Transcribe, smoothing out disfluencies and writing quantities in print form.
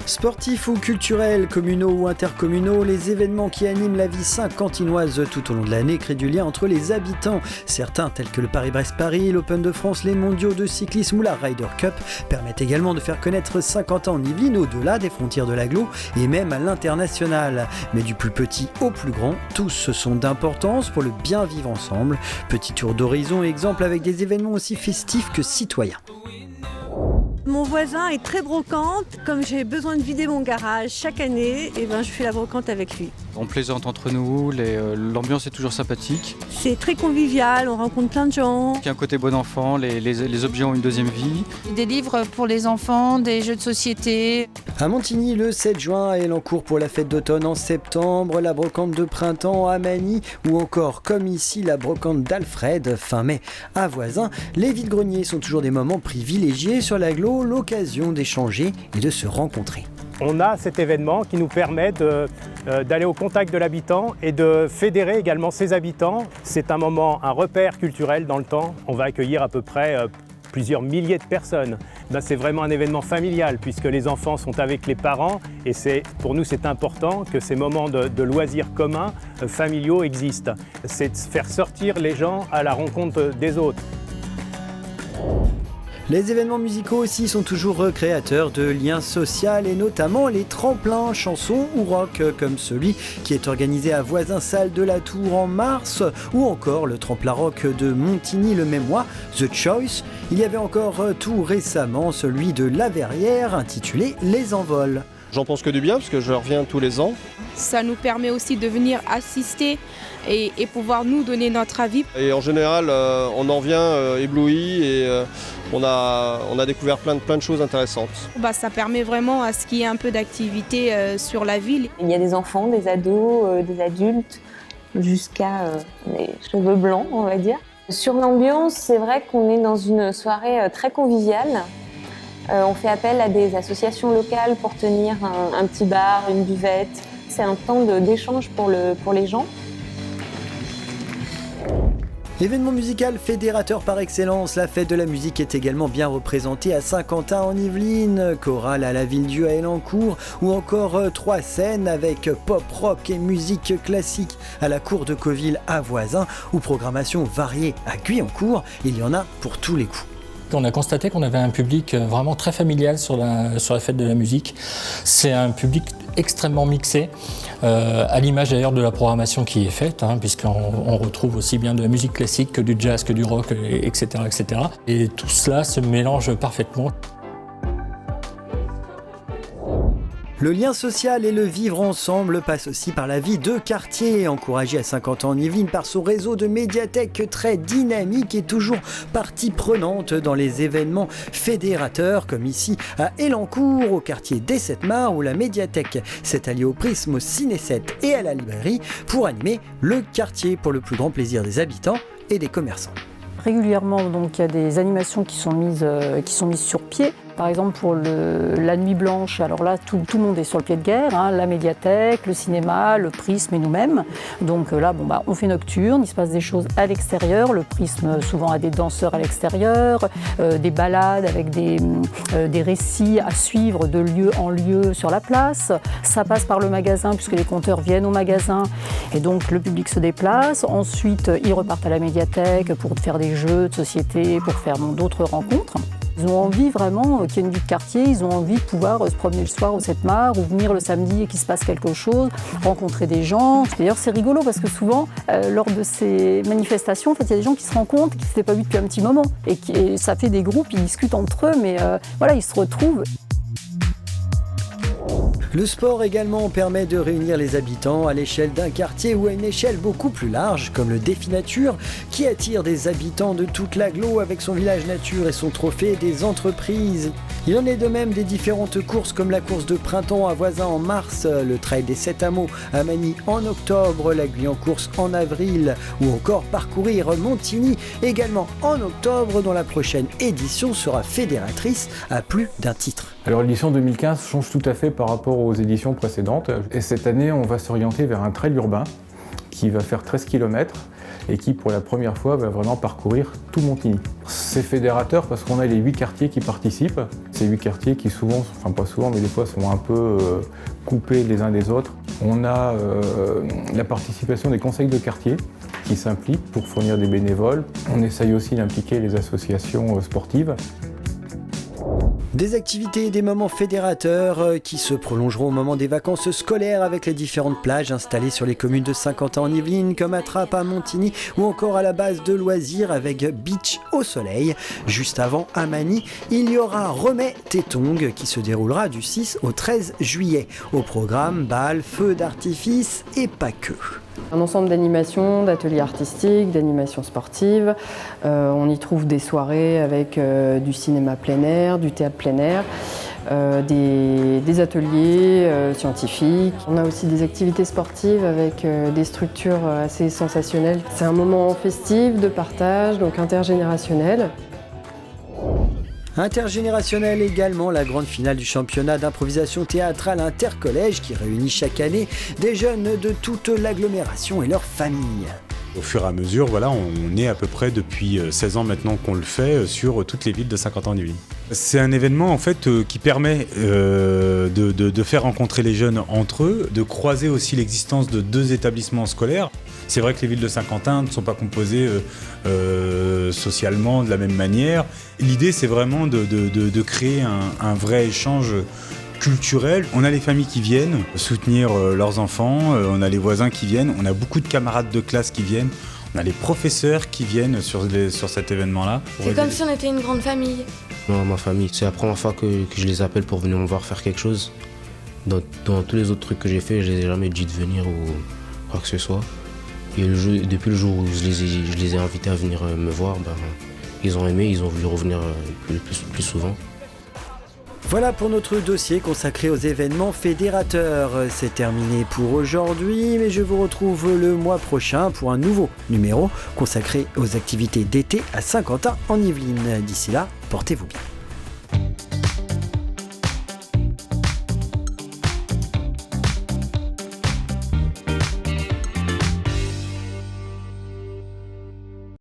Sportifs ou culturels, communaux ou intercommunaux, les événements qui animent la vie saint-quentinoise tout au long de l'année créent du lien entre les habitants. Certains, tels que le Paris-Brest-Paris, l'Open de France, les mondiaux de cyclisme ou la Ryder Cup, permettent également de faire connaître Saint-Quentin en Yvelines au-delà des frontières de l'agglo et même à l'international. Mais du plus petit au plus grand, tous sont d'importance pour le bien vivre ensemble. Petit tour d'horizon, exemple avec des événements aussi festifs que citoyens. Mon voisin est très brocante. Comme j'ai besoin de vider mon garage chaque année, je fais la brocante avec lui. On plaisante entre nous, l'ambiance est toujours sympathique. C'est très convivial, on rencontre plein de gens. Il y a un côté bon enfant, les objets ont une deuxième vie. Des livres pour les enfants, des jeux de société. À Montigny le 7 juin, à Elancourt pour la fête d'automne en septembre, la brocante de printemps à Manny ou encore comme ici la brocante d'Alfred fin mai à Voisin. Les vides-greniers sont toujours des moments privilégiés sur l'agglo, l'occasion d'échanger et de se rencontrer. On a cet événement qui nous permet d'aller au contact de l'habitant et de fédérer également ses habitants. C'est un moment, un repère culturel dans le temps. On va accueillir à peu près plusieurs milliers de personnes. C'est vraiment un événement familial puisque les enfants sont avec les parents et pour nous c'est important que ces moments de loisirs communs, familiaux existent. C'est de faire sortir les gens à la rencontre des autres. Les événements musicaux aussi sont toujours créateurs de liens sociaux et notamment les tremplins chansons ou rock comme celui qui est organisé à Voisin Salle de la Tour en mars ou encore le tremplin rock de Montigny le même mois, The Choice. Il y avait encore tout récemment celui de La Verrière intitulé Les Envols. J'en pense que du bien parce que je reviens tous les ans. Ça nous permet aussi de venir assister et pouvoir nous donner notre avis. Et en général, on en vient ébloui et on a découvert plein de choses intéressantes. Ça permet vraiment à ce qu'il y ait un peu d'activité sur la ville. Il y a des enfants, des ados, des adultes, jusqu'à les cheveux blancs, on va dire. Sur l'ambiance, c'est vrai qu'on est dans une soirée très conviviale. On fait appel à des associations locales pour tenir un petit bar, une buvette. C'est un temps d'échange pour les gens. Événement musical fédérateur par excellence, la fête de la musique est également bien représentée à Saint-Quentin en Yvelines, chorale à la Ville-Dieu à Elancourt ou encore 3 scènes avec pop, rock et musique classique à la Cour de Cauville à Voisin ou programmation variée à Guyancourt, il y en a pour tous les coups. On a constaté qu'on avait un public vraiment très familial sur la fête de la musique. C'est un public extrêmement mixé, à l'image d'ailleurs de la programmation qui est faite, puisqu'on retrouve aussi bien de la musique classique que du jazz, que du rock, etc., etc. Et tout cela se mélange parfaitement. Le lien social et le vivre ensemble passent aussi par la vie de quartier, encouragé à Saint-Quentin en Yvelines par son réseau de médiathèques très dynamique et toujours partie prenante dans les événements fédérateurs, comme ici à Elancourt, au quartier des 7 Mars, où la médiathèque s'est alliée au Prisme, au Ciné 7 et à la librairie pour animer le quartier pour le plus grand plaisir des habitants et des commerçants. Régulièrement, donc, il y a des animations qui sont mises sur pied. Par exemple, pour la nuit blanche, alors là, tout le monde est sur le pied de guerre, la médiathèque, le cinéma, le Prisme et nous-mêmes. Donc là, on fait nocturne, il se passe des choses à l'extérieur. Le Prisme, souvent, a des danseurs à l'extérieur, des balades avec des récits à suivre de lieu en lieu sur la place. Ça passe par le magasin, puisque les compteurs viennent au magasin. Et donc, le public se déplace. Ensuite, ils repartent à la médiathèque pour faire des jeux de société, pour faire d'autres rencontres. Ils ont envie vraiment qu'il y ait une vie de quartier, ils ont envie de pouvoir se promener le soir au 7 Mars ou venir le samedi et qu'il se passe quelque chose, rencontrer des gens. D'ailleurs, c'est rigolo parce que souvent, lors de ces manifestations, il y a des gens qui se rencontrent, qui ne s'étaient pas vus depuis un petit moment. Et ça fait des groupes, ils discutent entre eux, mais ils se retrouvent. Le sport également permet de réunir les habitants à l'échelle d'un quartier ou à une échelle beaucoup plus large, comme le Défi Nature, qui attire des habitants de toute l'agglo avec son village nature et son trophée des entreprises. Il en est de même des différentes courses comme la course de printemps à Voisin en mars, le trail des 7 hameaux à Manny en octobre, la Guyancourse en avril ou encore parcourir Montigny également en octobre dont la prochaine édition sera fédératrice à plus d'un titre. Alors l'édition 2015 change tout à fait par rapport aux éditions précédentes et cette année on va s'orienter vers un trail urbain qui va faire 13 km et qui pour la première fois va vraiment parcourir tout Montigny. C'est fédérateur parce qu'on a les 8 quartiers qui participent. Ces 8 quartiers qui souvent, enfin pas souvent, mais des fois sont un peu coupés les uns des autres. On a la participation des conseils de quartier qui s'impliquent pour fournir des bénévoles. On essaye aussi d'impliquer les associations sportives. Des activités et des moments fédérateurs qui se prolongeront au moment des vacances scolaires avec les différentes plages installées sur les communes de Saint-Quentin en Yvelines comme à Trappes, à Montigny ou encore à la base de loisirs avec Beach au soleil. Juste avant à Magny, il y aura Remets Tétong qui se déroulera du 6 au 13 juillet. Au programme, bal, feux d'artifice et pas que. Un ensemble d'animations, d'ateliers artistiques, d'animations sportives. On y trouve des soirées avec du cinéma plein air, du théâtre plein air, des ateliers scientifiques. On a aussi des activités sportives avec des structures assez sensationnelles. C'est un moment festif, de partage, donc intergénérationnel. Intergénérationnel également, la grande finale du championnat d'improvisation théâtrale intercollège qui réunit chaque année des jeunes de toute l'agglomération et leurs familles. Au fur et à mesure, voilà, on est à peu près depuis 16 ans maintenant qu'on le fait sur toutes les villes de Saint-Quentin-en-Yvelines. C'est un événement en fait qui permet de faire rencontrer les jeunes entre eux, de croiser aussi l'existence de 2 établissements scolaires. C'est vrai que les villes de Saint-Quentin ne sont pas composées socialement de la même manière. L'idée, c'est vraiment de créer un vrai échange culturel. On a les familles qui viennent soutenir leurs enfants, on a les voisins qui viennent, on a beaucoup de camarades de classe qui viennent, on a les professeurs qui viennent sur cet événement-là. C'est comme si on était une grande famille. Moi, ma famille, c'est la première fois que je les appelle pour venir me voir faire quelque chose. Dans tous les autres trucs que j'ai fait, je les ai jamais dit de venir ou quoi que ce soit. Et depuis le jour où je les ai invités à venir me voir, ils ont aimé, ils ont voulu revenir plus souvent. Voilà pour notre dossier consacré aux événements fédérateurs. C'est terminé pour aujourd'hui, mais je vous retrouve le mois prochain pour un nouveau numéro consacré aux activités d'été à Saint-Quentin en Yvelines. D'ici là, portez-vous bien.